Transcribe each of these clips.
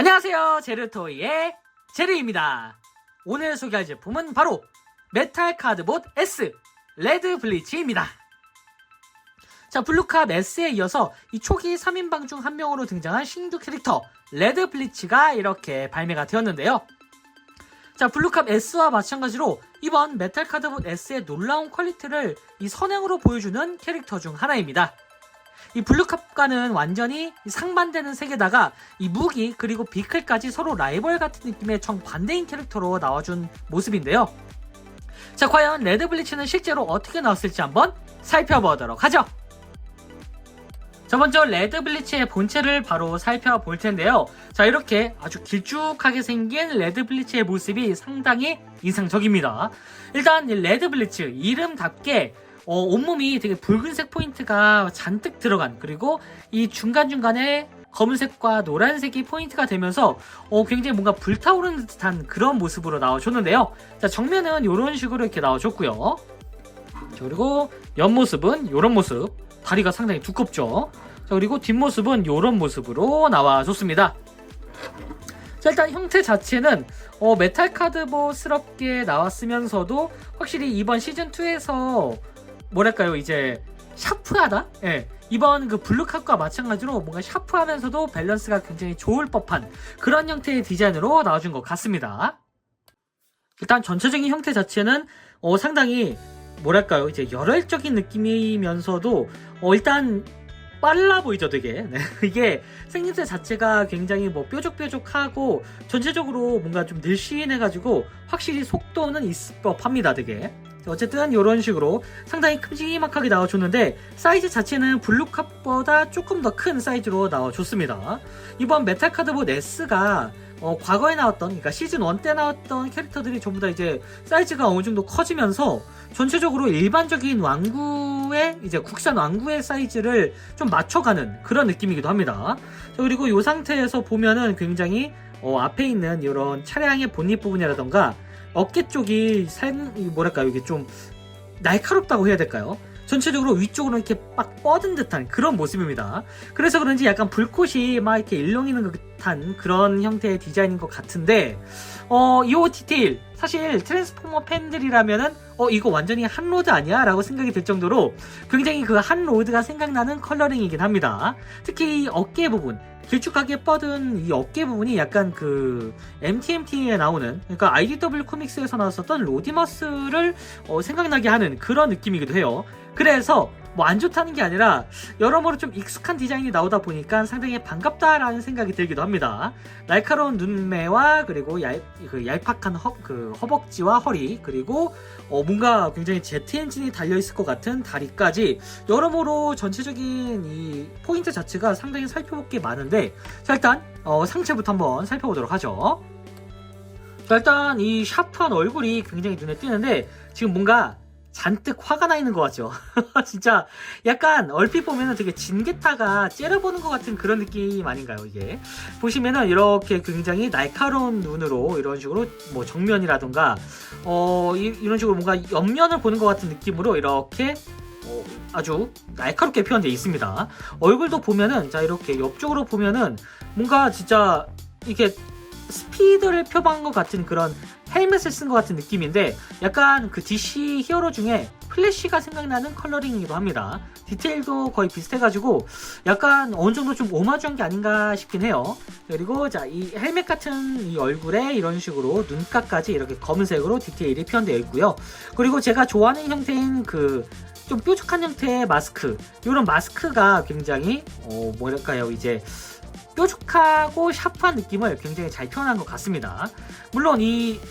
안녕하세요, 제르토이의 제르입니다. 오늘 소개할 제품은 바로 메탈 카드봇 S 레드 블리치입니다. 자, 블루캅 S에 이어서 이 초기 3인방 중 한 명으로 등장한 신규 캐릭터 레드 블리치가 이렇게 발매가 되었는데요. 자, 블루캅 S와 마찬가지로 이번 메탈 카드봇 S의 놀라운 퀄리티를 이 선행으로 보여주는 캐릭터 중 하나입니다. 이 블루캅과는 완전히 상반되는 색에다가 이 무기 그리고 비클까지 서로 라이벌 같은 느낌의 정반대인 캐릭터로 나와준 모습인데요. 자, 과연 레드 블리치는 실제로 어떻게 나왔을지 한번 살펴보도록 하죠. 자, 먼저 레드 블리치의 본체를 바로 살펴볼 텐데요. 자, 이렇게 아주 길쭉하게 생긴 레드 블리치의 모습이 상당히 인상적입니다. 일단 이 레드 블리치 이름답게 온몸이 되게 붉은색 포인트가 잔뜩 들어간, 그리고 이 중간중간에 검은색과 노란색이 포인트가 되면서 굉장히 뭔가 불타오르는 듯한 그런 모습으로 나와줬는데요. 자, 정면은 이런 식으로 이렇게 나와줬고요. 자, 그리고 옆모습은 이런 모습, 다리가 상당히 두껍죠. 자, 그리고 뒷모습은 이런 모습으로 나와줬습니다. 자, 일단 형태 자체는 메탈 카드봇스럽게 나왔으면서도 확실히 이번 시즌2에서 뭐랄까요, 이제 샤프하다? 예. 이번 그 블루캅과 마찬가지로 뭔가 샤프하면서도 밸런스가 굉장히 좋을 법한 그런 형태의 디자인으로 나와준 것 같습니다. 일단 전체적인 형태 자체는 상당히 뭐랄까요, 이제 열혈적인 느낌이면서도 일단 빨라 보이죠, 되게. 네. 이게 생김새 자체가 굉장히 뭐 뾰족뾰족하고 전체적으로 뭔가 좀 늘씬해가지고 확실히 속도는 있을 법합니다, 되게. 어쨌든 이런 식으로 상당히 큼지막하게 나와줬는데 사이즈 자체는 블루캅보다 조금 더 큰 사이즈로 나와줬습니다. 이번 메탈 카드봇 S가 과거에 나왔던, 그러니까 시즌 1 때 나왔던 캐릭터들이 전부 다 이제 사이즈가 어느 정도 커지면서 전체적으로 일반적인 왕구의, 이제 국산 왕구의 사이즈를 좀 맞춰가는 그런 느낌이기도 합니다. 자, 그리고 이 상태에서 보면은 굉장히 앞에 있는 이런 차량의 본닛 부분이라던가 어깨 쪽이 뭐랄까요, 이게 좀 날카롭다고 해야 될까요? 전체적으로 위쪽으로 이렇게 빡 뻗은 듯한 그런 모습입니다. 그래서 그런지 약간 불꽃이 막 이렇게 일렁이는 듯한 그런 형태의 디자인인 것 같은데, 이 디테일, 사실 트랜스포머 팬들이라면은, 이거 완전히 한로드 아니야? 라고 생각이 들 정도로 굉장히 그 한로드가 생각나는 컬러링이긴 합니다. 특히 이 어깨 부분, 길쭉하게 뻗은 이 어깨 부분이 약간 그 MTMT에 나오는, 그러니까 IDW 코믹스에서 나왔었던 로디머스를 생각나게 하는 그런 느낌이기도 해요. 그래서 뭐 안 좋다는 게 아니라 여러모로 좀 익숙한 디자인이 나오다 보니까 상당히 반갑다라는 생각이 들기도 합니다. 날카로운 눈매와 그리고 얄팍한 허벅지와 허리, 그리고 뭔가 굉장히 제트 엔진이 달려있을 것 같은 다리까지 여러모로 전체적인 이 포인트 자체가 상당히 살펴볼 게 많은데, 자, 일단 상체부터 한번 살펴보도록 하죠. 자, 일단 이 샤프한 얼굴이 굉장히 눈에 띄는데 지금 뭔가 잔뜩 화가 나 있는 것 같죠? 진짜 약간 얼핏 보면은 되게 진게타가 째려보는 것 같은 그런 느낌 아닌가요, 이게? 보시면은 이렇게 굉장히 날카로운 눈으로 이런 식으로 뭐 정면이라던가 이런 식으로 뭔가 옆면을 보는 것 같은 느낌으로 이렇게 아주 날카롭게 표현되어 있습니다. 얼굴도 보면은, 자, 이렇게 옆쪽으로 보면은 뭔가 진짜 이렇게 스피드를 표방한 것 같은 그런 헬멧을 쓴 것 같은 느낌인데, 약간 그 DC 히어로 중에 플래시가 생각나는 컬러링이기도 합니다. 디테일도 거의 비슷해가지고 약간 어느 정도 좀 오마주한 게 아닌가 싶긴 해요. 그리고 자, 이 헬멧 같은 이 얼굴에 이런 식으로 눈가까지 이렇게 검은색으로 디테일이 표현되어 있고요. 그리고 제가 좋아하는 형태인 그 좀 뾰족한 형태의 마스크, 이런 마스크가 굉장히 뭐랄까요, 이제 뾰족하고 샤프한 느낌을 굉장히 잘 표현한 것 같습니다. 물론 이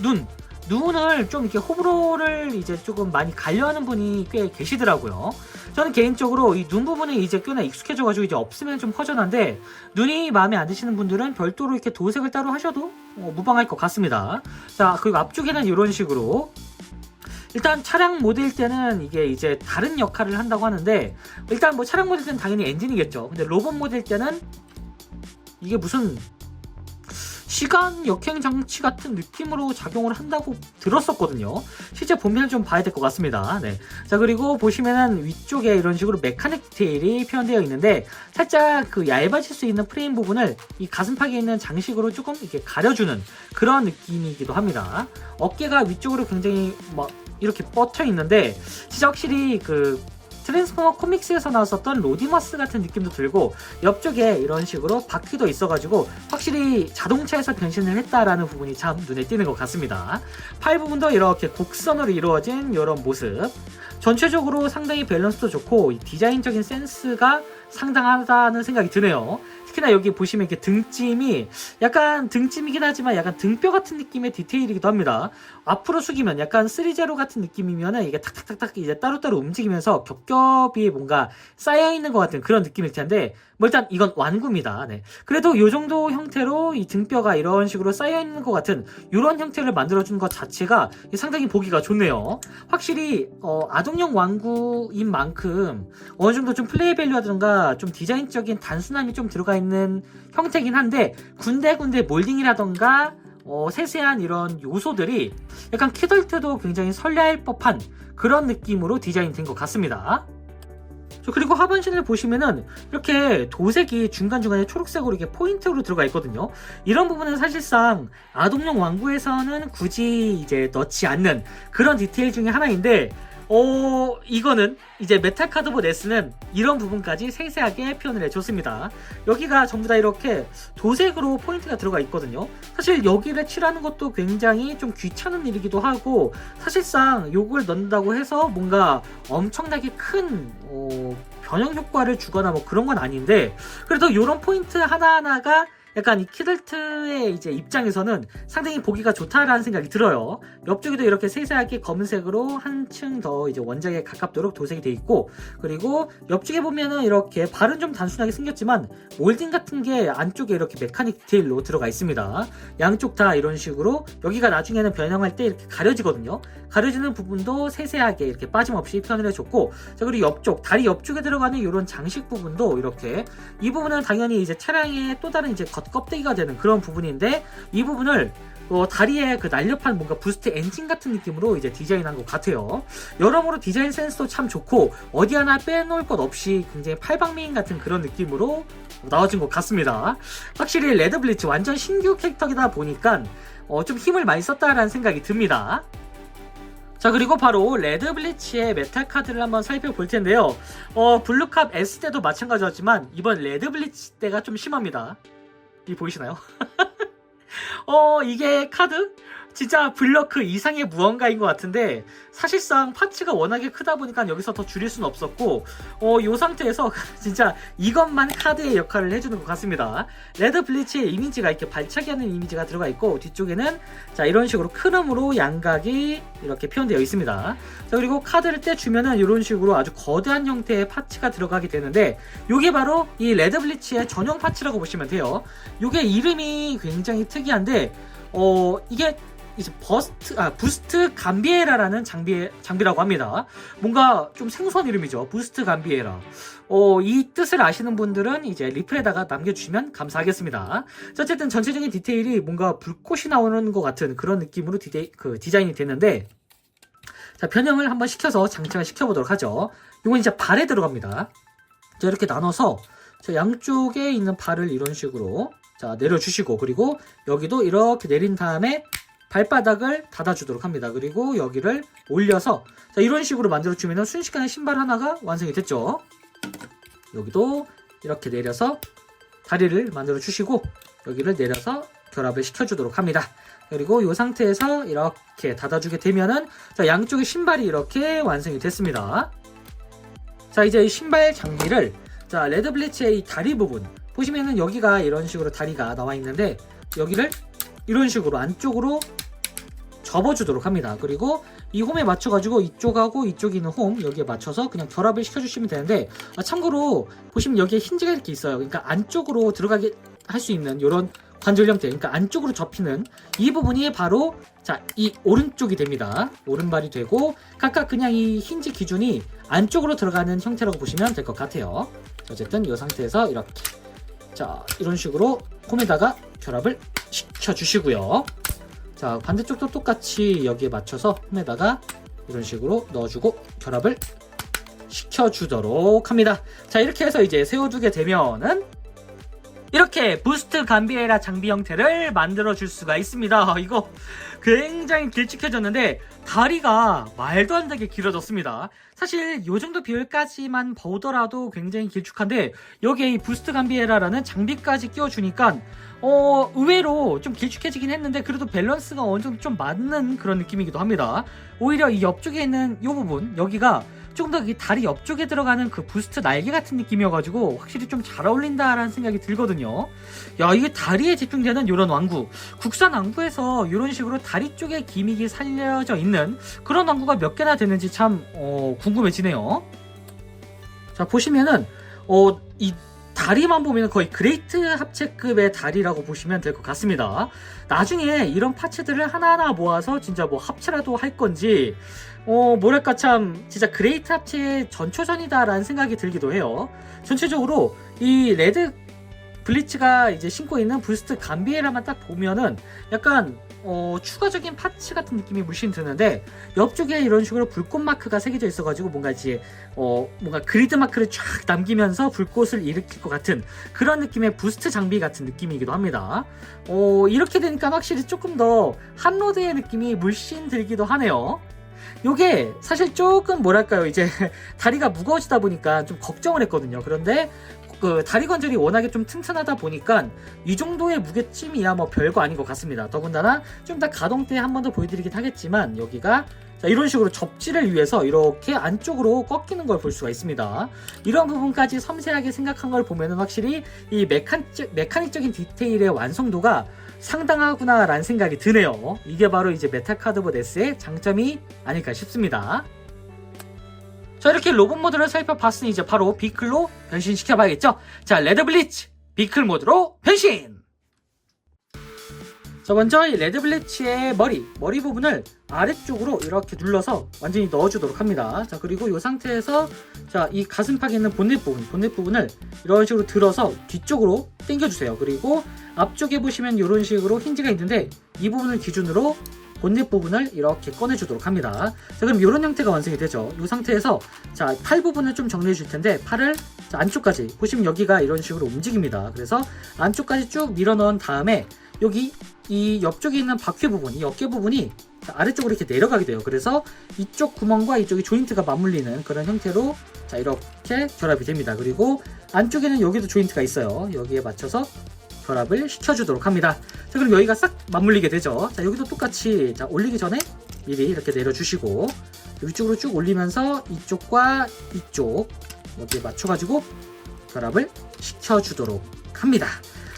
눈을 좀 이렇게 호불호를 이제 조금 많이 가려하는 분이 꽤 계시더라고요. 저는 개인적으로 이 눈 부분에 이제 꽤나 익숙해져가지고 이제 없으면 좀 허전한데, 눈이 마음에 안 드시는 분들은 별도로 이렇게 도색을 따로 하셔도 무방할 것 같습니다. 자, 그리고 앞쪽에는 이런 식으로, 일단 차량 모드일 때는 이게 이제 다른 역할을 한다고 하는데, 일단 뭐 차량 모드일 때는 당연히 엔진이겠죠. 근데 로봇 모드일 때는 이게 무슨 시간 역행 장치 같은 느낌으로 작용을 한다고 들었었거든요. 실제 본편을 좀 봐야 될 것 같습니다. 네. 자, 그리고 보시면은 위쪽에 이런 식으로 메카닉 디테일이 표현되어 있는데 살짝 그 얇아질 수 있는 프레임 부분을 이 가슴팍에 있는 장식으로 조금 이렇게 가려주는 그런 느낌이기도 합니다. 어깨가 위쪽으로 굉장히 막 이렇게 뻗쳐 있는데 진짜 확실히 그 트랜스포머 코믹스에서 나왔었던 로디머스 같은 느낌도 들고 옆쪽에 이런 식으로 바퀴도 있어가지고 확실히 자동차에서 변신을 했다라는 부분이 참 눈에 띄는 것 같습니다. 팔 부분도 이렇게 곡선으로 이루어진 이런 모습, 전체적으로 상당히 밸런스도 좋고 디자인적인 센스가 상당하다는 생각이 드네요. 특히나 여기 보시면 이렇게 등찜이 약간 등찜이긴 하지만 약간 등뼈 같은 느낌의 디테일이기도 합니다. 앞으로 숙이면 약간 3제로 같은 느낌이면은 이게 탁탁탁탁 이제 따로따로 움직이면서 겹겹이 뭔가 쌓여있는 것 같은 그런 느낌일 텐데 뭐 일단 이건 완구입니다. 네. 그래도 이 정도 형태로 이 등뼈가 이런 식으로 쌓여있는 것 같은 이런 형태를 만들어주는 것 자체가 상당히 보기가 좋네요. 확실히 아동용 완구인 만큼 어느 정도 좀 플레이 밸류라든가 좀 디자인적인 단순함이 좀 들어가 있는 형태긴 한데 군데군데 몰딩이라던가 세세한 이런 요소들이 약간 키덜트도 굉장히 설레할 법한 그런 느낌으로 디자인된 것 같습니다. 그리고 하반신을 보시면은 이렇게 도색이 중간중간에 초록색으로 이렇게 포인트로 들어가 있거든요. 이런 부분은 사실상 아동용 완구에서는 굳이 이제 넣지 않는 그런 디테일 중에 하나인데 이거는 이제 메탈 카드봇 S는 이런 부분까지 세세하게 표현을 해줬습니다. 여기가 전부 다 이렇게 도색으로 포인트가 들어가 있거든요. 사실 여기를 칠하는 것도 굉장히 좀 귀찮은 일이기도 하고 사실상 요걸 넣는다고 해서 뭔가 엄청나게 큰 변형 효과를 주거나 뭐 그런 건 아닌데 그래도 이런 포인트 하나하나가 약간 이 키덜트의 이제 입장에서는 상당히 보기가 좋다라는 생각이 들어요. 옆쪽에도 이렇게 세세하게 검은색으로 한층 더 이제 원작에 가깝도록 도색이 돼 있고 그리고 옆쪽에 보면은 이렇게 발은 좀 단순하게 생겼지만 몰딩 같은 게 안쪽에 이렇게 메카닉 디테일로 들어가 있습니다. 양쪽 다 이런 식으로 여기가 나중에는 변형할 때 이렇게 가려지거든요. 가려지는 부분도 세세하게 이렇게 빠짐없이 표현을 해줬고 자 그리고 옆쪽 다리 옆쪽에 들어가는 이런 장식 부분도 이렇게 이 부분은 당연히 이제 차량의 또 다른 이제 겉껍데기가 되는 그런 부분인데 이 부분을 다리에 그 날렵한 뭔가 부스트 엔진 같은 느낌으로 이제 디자인한 것 같아요. 여러모로 디자인 센스도 참 좋고 어디 하나 빼놓을 것 없이 굉장히 팔방미인 같은 그런 느낌으로 나와준 것 같습니다. 확실히 레드 블리츠 완전 신규 캐릭터이다 보니까 좀 힘을 많이 썼다라는 생각이 듭니다. 자 그리고 바로 레드 블리츠의 메탈 카드를 한번 살펴볼 텐데요. 블루캅 S 때도 마찬가지였지만 이번 레드 블리츠 때가 좀 심합니다. 이 보이시나요? 이게 카드? 진짜 블러크 이상의 무언가인 것 같은데 사실상 파츠가 워낙에 크다 보니까 여기서 더 줄일 수는 없었고 이 상태에서 진짜 이것만 카드의 역할을 해주는 것 같습니다. 레드 블리츠의 이미지가 이렇게 발차기 하는 이미지가 들어가 있고 뒤쪽에는 자 이런 식으로 크롬으로 양각이 이렇게 표현되어 있습니다. 자 그리고 카드를 떼주면은 이런 식으로 아주 거대한 형태의 파츠가 들어가게 되는데 이게 바로 이 레드 블리츠의 전용 파츠라고 보시면 돼요. 이게 이름이 굉장히 특이한데 이게 이제 부스트 감비에라라는 장비라고 합니다. 뭔가 좀 생소한 이름이죠. 부스트 감비에라. 이 뜻을 아시는 분들은 이제 리플에다가 남겨주시면 감사하겠습니다. 자, 어쨌든 전체적인 디테일이 뭔가 불꽃이 나오는 것 같은 그런 느낌으로 디자인이 됐는데 자, 변형을 한번 시켜서 장착을 시켜보도록 하죠. 이건 이제 발에 들어갑니다. 자, 이렇게 나눠서 자, 양쪽에 있는 발을 이런 식으로 자, 내려주시고 그리고 여기도 이렇게 내린 다음에 발바닥을 닫아주도록 합니다. 그리고 여기를 올려서 자, 이런 식으로 만들어주면 순식간에 신발 하나가 완성이 됐죠. 여기도 이렇게 내려서 다리를 만들어주시고 여기를 내려서 결합을 시켜주도록 합니다. 그리고 이 상태에서 이렇게 닫아주게 되면은 자, 양쪽의 신발이 이렇게 완성이 됐습니다. 자 이제 이 신발 장비를 자 레드 블리츠의 이 다리 부분 보시면은 여기가 이런 식으로 다리가 나와 있는데 여기를 이런 식으로 안쪽으로 접어주도록 합니다. 그리고 이 홈에 맞춰가지고 이쪽하고 이쪽에 있는 홈 여기에 맞춰서 그냥 결합을 시켜주시면 되는데 참고로 보시면 여기에 힌지가 이렇게 있어요. 그러니까 안쪽으로 들어가게 할 수 있는 이런 관절 형태 그러니까 안쪽으로 접히는 이 부분이 바로 자 이 오른쪽이 됩니다. 오른발이 되고 각각 그냥 이 힌지 기준이 안쪽으로 들어가는 형태라고 보시면 될 것 같아요. 어쨌든 이 상태에서 이렇게 자, 이런 식으로 홈에다가 결합을 시켜주시고요. 자, 반대쪽도 똑같이 여기에 맞춰서 홈에다가 이런 식으로 넣어주고 결합을 시켜주도록 합니다. 자, 이렇게 해서 이제 세워두게 되면은 이렇게 부스트 감비에라 장비 형태를 만들어 줄 수가 있습니다. 이거 굉장히 길쭉해졌는데 다리가 말도 안 되게 길어졌습니다. 사실 이 정도 비율까지만 보더라도 굉장히 길쭉한데 여기에 이 부스트 감비에라라는 장비까지 끼워주니까 의외로 좀 길쭉해지긴 했는데 그래도 밸런스가 어느 정도 좀 맞는 그런 느낌이기도 합니다. 오히려 이 옆쪽에 있는 이 부분 여기가 조금 더 이 다리 옆쪽에 들어가는 그 부스트 날개 같은 느낌이어가지고 확실히 좀 잘 어울린다라는 생각이 들거든요. 야, 이게 다리에 집중되는 이런 왕구, 국산 왕구에서 이런 식으로 다리 쪽에 기믹이 살려져 있는 그런 왕구가 몇 개나 되는지 참 궁금해지네요. 자, 보시면은 이 다리만 보면 거의 그레이트 합체급의 다리라고 보시면 될 것 같습니다. 나중에 이런 파츠들을 하나하나 모아서 진짜 뭐 합체라도 할 건지 뭐랄까 참 진짜 그레이트 합체의 전초전이다라는 생각이 들기도 해요. 전체적으로 이 레드 블리츠가 이제 신고 있는 부스트 감비에라만 딱 보면은 약간 추가적인 파츠 같은 느낌이 물씬 드는데 옆쪽에 이런 식으로 불꽃 마크가 새겨져 있어가지고 뭔가 이제 뭔가 그리드 마크를 쫙 남기면서 불꽃을 일으킬 것 같은 그런 느낌의 부스트 장비 같은 느낌이기도 합니다. 이렇게 되니까 확실히 조금 더 한로드의 느낌이 물씬 들기도 하네요. 요게 사실 조금 뭐랄까요, 이제 다리가 무거워지다 보니까 좀 걱정을 했거든요. 그런데 그 다리 관절이 워낙에 좀 튼튼하다 보니까 이 정도의 무게쯤이야 뭐 별거 아닌 것 같습니다. 더군다나 좀 더 가동 때 한 번 더 보여드리긴 하겠지만 여기가 자, 이런 식으로 접지를 위해서 이렇게 안쪽으로 꺾이는 걸 볼 수가 있습니다. 이런 부분까지 섬세하게 생각한 걸 보면 확실히 이 메카닉적인 디테일의 완성도가 상당하구나 라는 생각이 드네요. 이게 바로 이제 메탈 카드봇 S의 장점이 아닐까 싶습니다. 자, 이렇게 로봇 모드를 살펴봤으니 이제 바로 비클로 변신시켜 봐야겠죠. 자, 레드 블리츠 비클 모드로 변신! 자, 먼저 이 레드 블리츠의 머리 부분을 아래쪽으로 이렇게 눌러서 완전히 넣어주도록 합니다. 자, 그리고 이 상태에서 자, 이 가슴팍에 있는 본넷 부분을 이런 식으로 들어서 뒤쪽으로 당겨주세요. 그리고 앞쪽에 보시면 이런 식으로 힌지가 있는데 이 부분을 기준으로 본넷 부분을 이렇게 꺼내주도록 합니다. 자, 그럼 이런 형태가 완성이 되죠. 이 상태에서 자, 팔 부분을 좀 정리해 줄 텐데 팔을 자, 안쪽까지 보시면 여기가 이런 식으로 움직입니다. 그래서 안쪽까지 쭉 밀어 넣은 다음에 여기 이 옆쪽에 있는 바퀴 부분, 이 어깨 부분이 자, 아래쪽으로 이렇게 내려가게 돼요. 그래서 이쪽 구멍과 이쪽이 조인트가 맞물리는 그런 형태로 자, 이렇게 결합이 됩니다. 그리고 안쪽에는 여기도 조인트가 있어요. 여기에 맞춰서 결합을 시켜주도록 합니다. 자, 그럼 여기가 싹 맞물리게 되죠. 자, 여기도 똑같이 자, 올리기 전에 미리 이렇게 내려주시고 위쪽으로 쭉 올리면서 이쪽과 이쪽 여기에 맞춰가지고 결합을 시켜주도록 합니다.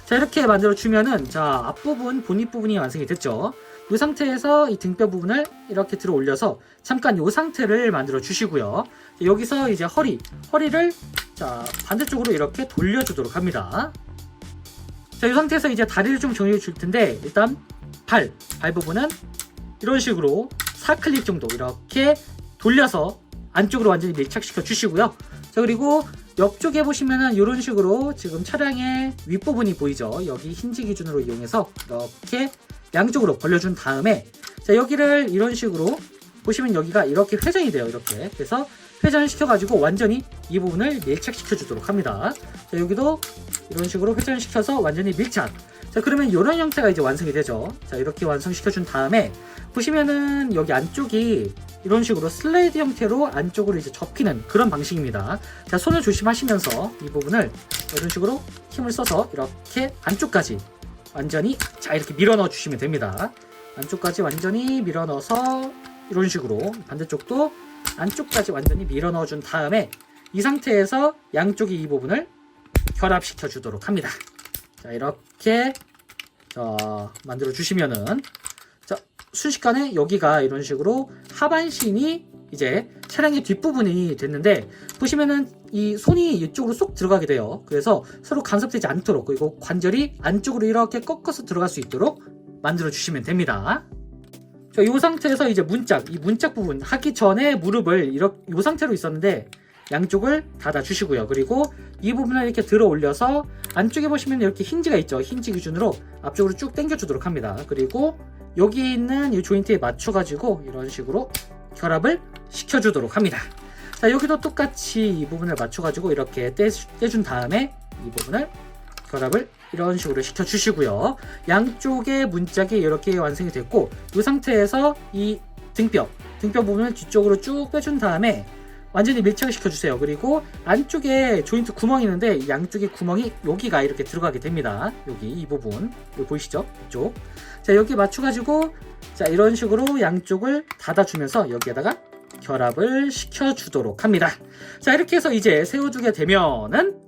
자, 이렇게 만들어주면은 자, 앞부분, 본입 부분이 완성이 됐죠. 이 상태에서 이 등뼈 부분을 이렇게 들어 올려서 잠깐 이 상태를 만들어 주시고요. 여기서 이제 허리를 자, 반대쪽으로 이렇게 돌려주도록 합니다. 자, 이 상태에서 이제 다리를 좀 정리해 줄 텐데 일단 발 부분은 이런 식으로 4클릭 정도 이렇게 돌려서 안쪽으로 완전히 밀착시켜 주시고요. 자, 그리고 옆쪽에 보시면은 이런 식으로 지금 차량의 윗부분이 보이죠. 여기 힌지 기준으로 이용해서 이렇게 양쪽으로 벌려준 다음에 자, 여기를 이런 식으로 보시면 여기가 이렇게 회전이 돼요. 이렇게 그래서 회전을 시켜가지고 완전히 이 부분을 밀착시켜 주도록 합니다. 자, 여기도 이런 식으로 회전을 시켜서 완전히 밀착. 자, 그러면 이런 형태가 이제 완성이 되죠. 자, 이렇게 완성시켜 준 다음에 보시면은 여기 안쪽이 이런 식으로 슬라이드 형태로 안쪽으로 이제 접히는 그런 방식입니다. 자, 손을 조심하시면서 이 부분을 이런 식으로 힘을 써서 이렇게 안쪽까지 완전히 자, 이렇게 밀어 넣어 주시면 됩니다. 안쪽까지 완전히 밀어 넣어서 이런 식으로 반대쪽도 안쪽까지 완전히 밀어 넣어 준 다음에 이 상태에서 양쪽의 이 부분을 결합시켜 주도록 합니다. 자, 이렇게 만들어 주시면은 자, 순식간에 여기가 이런 식으로 하반신이 이제 차량의 뒷부분이 됐는데 보시면은 이 손이 이쪽으로 쏙 들어가게 돼요. 그래서 서로 간섭되지 않도록 그리고 관절이 안쪽으로 이렇게 꺾어서 들어갈 수 있도록 만들어 주시면 됩니다. 자, 이 상태에서 이제 이 문짝 부분 하기 전에 무릎을 이렇게 이 상태로 있었는데 양쪽을 닫아주시고요. 그리고 이 부분을 이렇게 들어 올려서 안쪽에 보시면 이렇게 힌지가 있죠. 힌지 기준으로 앞쪽으로 쭉 당겨주도록 합니다. 그리고 여기에 있는 이 조인트에 맞춰가지고 이런 식으로 결합을 시켜주도록 합니다. 자, 여기도 똑같이 이 부분을 맞춰가지고 이렇게 떼준 다음에 이 부분을 결합을 이런 식으로 시켜주시고요. 양쪽의 문짝이 이렇게 완성이 됐고, 이 상태에서 이 등뼈 부분을 뒤쪽으로 쭉 빼준 다음에 완전히 밀착을 시켜주세요. 그리고 안쪽에 조인트 구멍이 있는데 양쪽에 구멍이 여기가 이렇게 들어가게 됩니다. 여기 이 부분 여기 보이시죠? 이쪽. 자, 여기 맞춰가지고 자, 이런 식으로 양쪽을 닫아주면서 여기에다가 결합을 시켜주도록 합니다. 자, 이렇게 해서 이제 세워주게 되면은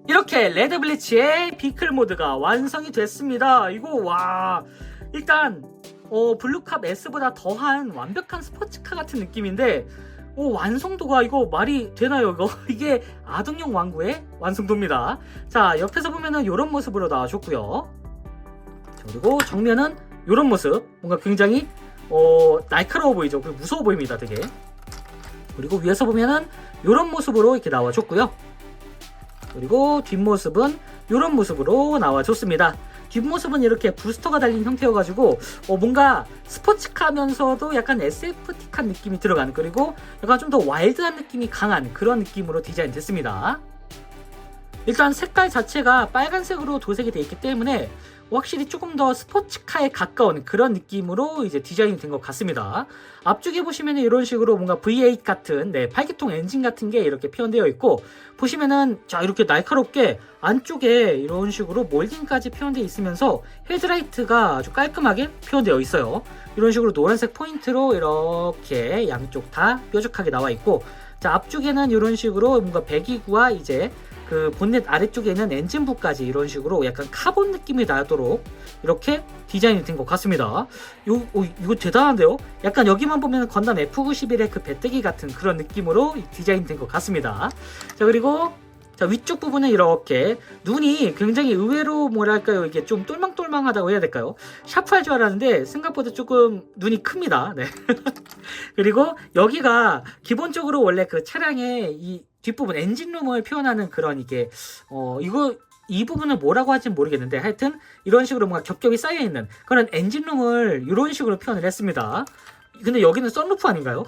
이렇게 레드 블리치의 비클 모드가 완성이 됐습니다. 이거 와, 일단 블루캅 S보다 더한 완벽한 스포츠카 같은 느낌인데 완성도가 이거 말이 되나요 이거? 이게 아동용 왕구의 완성도입니다. 자, 옆에서 보면은 이런 모습으로 나와줬고요. 그리고 정면은 이런 모습, 뭔가 굉장히 날카로워 보이죠. 그리고 무서워 보입니다 되게. 그리고 위에서 보면은 이런 모습으로 이렇게 나와줬고요. 그리고 뒷모습은 이런 모습으로 나와줬습니다. 뒷모습은 이렇게 부스터가 달린 형태여가지고 뭔가 스포츠카면서도 약간 SF틱한 느낌이 들어가는, 그리고 약간 좀 더 와일드한 느낌이 강한 그런 느낌으로 디자인 됐습니다. 일단 색깔 자체가 빨간색으로 도색이 되어 있기 때문에 확실히 조금 더 스포츠카에 가까운 그런 느낌으로 이제 디자인이 된 것 같습니다. 앞쪽에 보시면 이런 식으로 뭔가 V8 같은 8기통 엔진 같은 게 이렇게 표현되어 있고, 보시면은 자, 이렇게 날카롭게 안쪽에 이런 식으로 몰딩까지 표현되어 있으면서 헤드라이트가 아주 깔끔하게 표현되어 있어요. 이런 식으로 노란색 포인트로 이렇게 양쪽 다 뾰족하게 나와 있고, 자, 앞쪽에는 이런 식으로 뭔가 배기구와 이제 그 본넷 아래쪽에 있는 엔진부까지 이런 식으로 약간 카본 느낌이 나도록 이렇게 디자인이 된 것 같습니다. 이거 대단한데요? 약간 여기만 보면 건담 F91의 그 배때기 같은 그런 느낌으로 디자인 된 것 같습니다. 자, 그리고 자, 위쪽 부분은 이렇게 눈이 굉장히 의외로 뭐랄까요, 이게 좀 똘망똘망하다고 해야 될까요? 샤프할 줄 알았는데 생각보다 조금 눈이 큽니다. 네. 그리고 여기가 기본적으로 원래 그 차량의 이 뒷부분 엔진룸을 표현하는 그런 이게 이 부분을 뭐라고 할지는 모르겠는데 하여튼 이런 식으로 뭔가 겹겹이 쌓여있는 그런 엔진룸을 이런 식으로 표현을 했습니다. 근데 여기는 썬루프 아닌가요?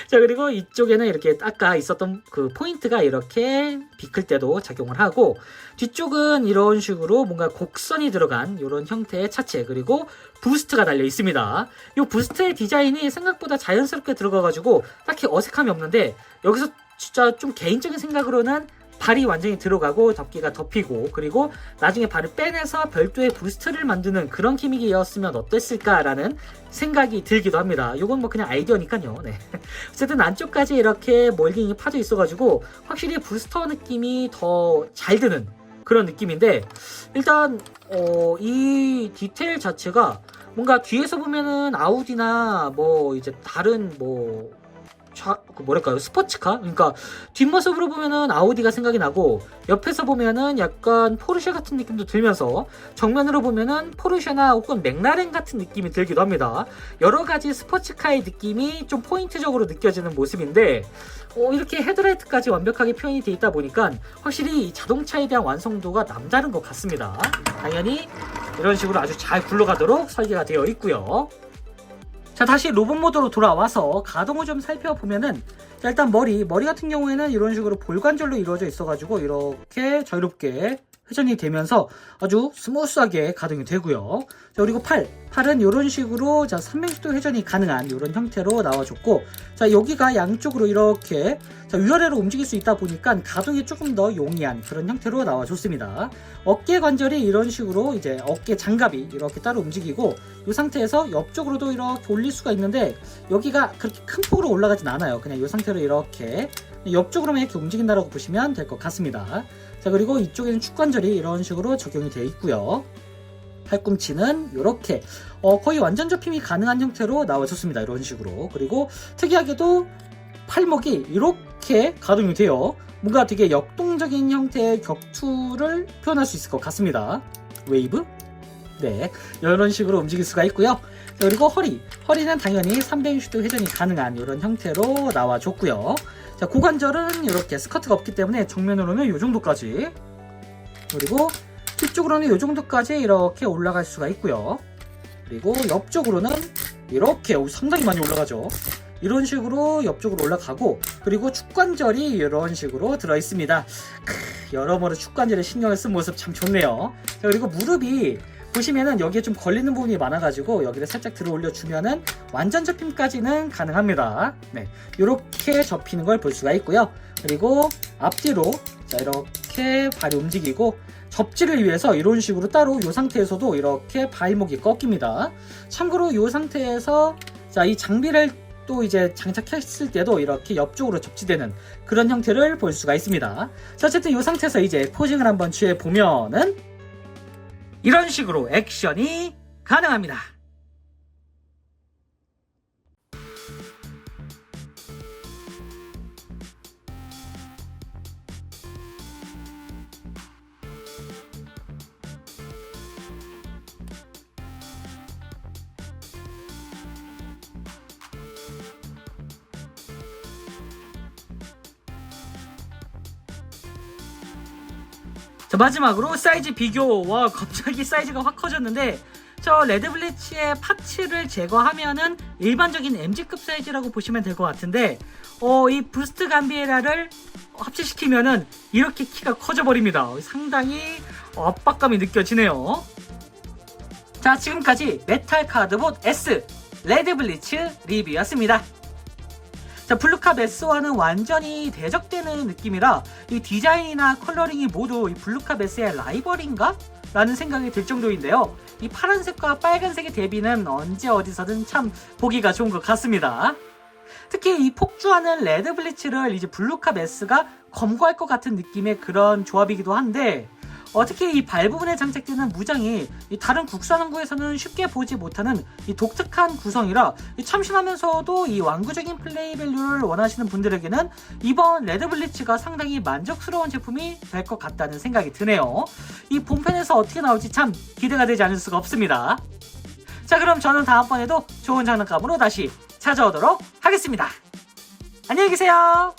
자, 그리고 이쪽에는 이렇게 아까 있었던 그 포인트가 이렇게 비클 때도 작용을 하고, 뒤쪽은 이런 식으로 뭔가 곡선이 들어간 이런 형태의 차체, 그리고 부스트가 달려 있습니다. 이 부스트의 디자인이 생각보다 자연스럽게 들어가가지고 딱히 어색함이 없는데, 여기서 진짜 좀 개인적인 생각으로는 발이 완전히 들어가고 덮개가 덮이고, 그리고 나중에 발을 빼내서 별도의 부스트를 만드는 그런 기믹이었으면 어땠을까라는 생각이 들기도 합니다. 이건 뭐 그냥 아이디어니까요. 네. 어쨌든 안쪽까지 이렇게 몰딩이 파져 있어가지고 확실히 부스터 느낌이 더 잘 드는 그런 느낌인데, 일단 이 디테일 자체가 뭔가 뒤에서 보면은 아우디나 뭐 이제 다른 뭐 뭐랄까요, 스포츠카? 그러니까 뒷모습으로 보면은 아우디가 생각이 나고, 옆에서 보면은 약간 포르쉐 같은 느낌도 들면서 정면으로 보면은 포르쉐나 혹은 맥라렌 같은 느낌이 들기도 합니다. 여러가지 스포츠카의 느낌이 좀 포인트적으로 느껴지는 모습인데, 이렇게 헤드라이트까지 완벽하게 표현이 되어 있다 보니까 확실히 이 자동차에 대한 완성도가 남다른 것 같습니다. 당연히 이런 식으로 아주 잘 굴러가도록 설계가 되어 있고요. 자, 다시 로봇 모드로 돌아와서 가동을 좀 살펴보면은, 자, 일단 머리 같은 경우에는 이런 식으로 볼관절로 이루어져 있어가지고 이렇게 자유롭게 회전이 되면서 아주 스무스하게 가동이 되고요. 자, 그리고 팔은 이런 식으로 자 360도 회전이 가능한 이런 형태로 나와줬고, 자, 여기가 양쪽으로 이렇게 자 위아래로 움직일 수 있다 보니까 가동이 조금 더 용이한 그런 형태로 나와줬습니다. 어깨 관절이 이런 식으로 이제 어깨 장갑이 이렇게 따로 움직이고, 이 상태에서 옆쪽으로도 이렇게 올릴 수가 있는데 여기가 그렇게 큰 폭으로 올라가진 않아요. 그냥 이 상태로 이렇게 옆쪽으로만 이렇게 움직인다라고 보시면 될 것 같습니다. 자, 그리고 이쪽에는 축관절이 이런 식으로 적용이 되어 있고요. 팔꿈치는 이렇게 거의 완전 접힘이 가능한 형태로 나와줬습니다. 이런 식으로. 그리고 특이하게도 팔목이 이렇게 가동이 돼요. 뭔가 되게 역동적인 형태의 격투를 표현할 수 있을 것 같습니다. 웨이브? 네, 이런 식으로 움직일 수가 있고요. 그리고 허리는 당연히 360도 회전이 가능한 이런 형태로 나와줬고요. 자, 고관절은 이렇게 스커트가 없기 때문에 정면으로는 이 정도까지, 그리고 뒤쪽으로는 이 정도까지 이렇게 올라갈 수가 있고요. 그리고 옆쪽으로는 이렇게 상당히 많이 올라가죠. 이런 식으로 옆쪽으로 올라가고, 그리고 축관절이 이런 식으로 들어 있습니다. 여러모로 축관절에 신경을 쓴 모습 참 좋네요. 자, 그리고 무릎이 보시면은 여기에 좀 걸리는 부분이 많아가지고 여기를 살짝 들어 올려주면은 완전 접힘까지는 가능합니다. 네, 이렇게 접히는 걸 볼 수가 있고요. 그리고 앞뒤로 자 이렇게 발이 움직이고, 접지를 위해서 이런 식으로 따로 이 상태에서도 이렇게 발목이 꺾입니다. 참고로 이 상태에서 자 이 장비를 또 이제 장착했을 때도 이렇게 옆쪽으로 접지되는 그런 형태를 볼 수가 있습니다. 자, 어쨌든 이 상태에서 이제 포징을 한번 취해 보면은 이런 식으로 액션이 가능합니다. 자, 마지막으로 사이즈 비교. 와, 갑자기 사이즈가 확 커졌는데, 저 레드블리츠의 파츠를 제거하면은 일반적인 MG급 사이즈라고 보시면 될 것 같은데, 이 부스트 감비에라를 합체시키면은 이렇게 키가 커져 버립니다. 상당히 압박감이 느껴지네요. 자, 지금까지 메탈 카드봇 S 레드블리츠 리뷰였습니다. 자, 블루캅 S와는 완전히 대적되는 느낌이라 이 디자인이나 컬러링이 모두 이 블루캅 S의 라이벌인가? 라는 생각이 들 정도인데요. 이 파란색과 빨간색의 대비는 언제 어디서든 참 보기가 좋은 것 같습니다. 특히 이 폭주하는 레드블리츠를 이제 블루캅 S가 검거할 것 같은 느낌의 그런 조합이기도 한데, 특히 이 발 부분에 장착되는 무장이 이 다른 국산 항구에서는 쉽게 보지 못하는 이 독특한 구성이라 이 참신하면서도 이 완구적인 플레이 밸류를 원하시는 분들에게는 이번 레드블리츠가 상당히 만족스러운 제품이 될 것 같다는 생각이 드네요. 이 본편에서 어떻게 나올지 참 기대가 되지 않을 수가 없습니다. 자, 그럼 저는 다음번에도 좋은 장난감으로 다시 찾아오도록 하겠습니다. 안녕히 계세요.